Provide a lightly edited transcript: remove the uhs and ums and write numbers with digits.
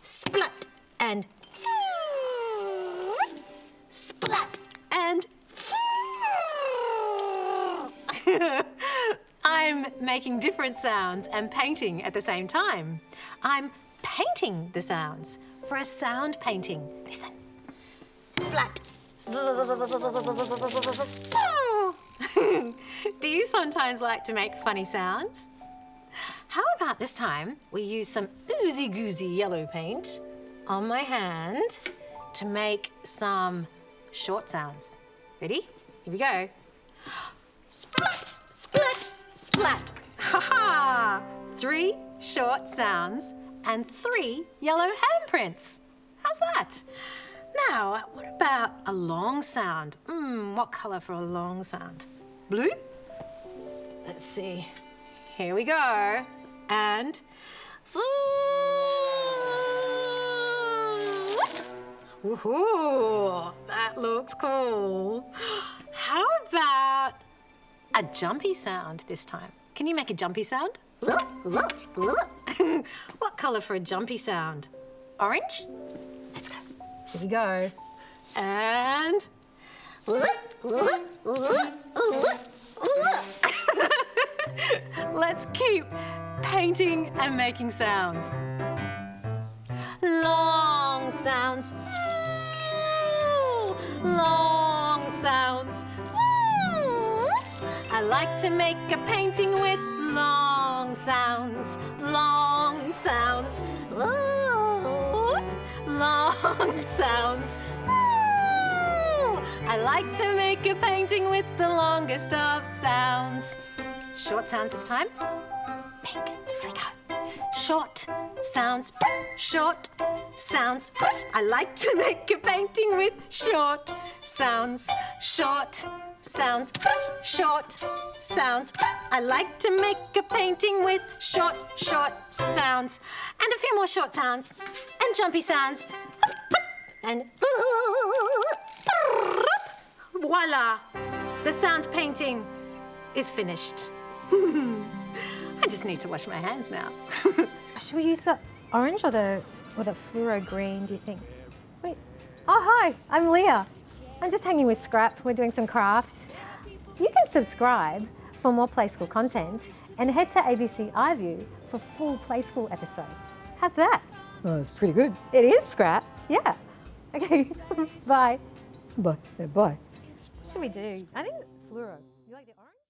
splat, and splat, and I'm making different sounds and painting at the same time. I'm painting the sounds for a sound painting. Listen. Splat. Do you sometimes like to make funny sounds? How about this time we use some oozy-goozy yellow paint on my hand to make some short sounds. Ready? Here we go. Splat, splat, splat. Ha-ha! 3 short sounds and 3 yellow handprints. How's that? Now, what about a long sound? What colour for a long sound? Blue? Let's see. Here we go. And woohoo! That looks cool. How about a jumpy sound this time? Can you make a jumpy sound? What colour for a jumpy sound? Orange? Let's go. Here we go. And let's keep painting and making sounds. Long sounds. Long sounds. I like to make a painting with long sounds. Long sounds. Long sounds. I like to make a painting with the longest of sounds. Short sounds this time. Pink. Here we go. Short sounds. Short sounds. I like to make a painting with short sounds. Short sounds. Short sounds. I like to make a painting with short sounds. And a few more short sounds. And jumpy sounds. And voila! The sound painting is finished. I just need to wash my hands now. Should we use the orange or the fluoro green, do you think? Wait. Oh, hi, I'm Leah. I'm just hanging with Scrap. We're doing some crafts. You can subscribe for more Play School content and head to ABC iView for full Play School episodes. How's that? Oh, it's pretty good. It is, Scrap. Yeah. Okay, bye. Bye. Bye. What should we do? I think fluoro. You like the orange?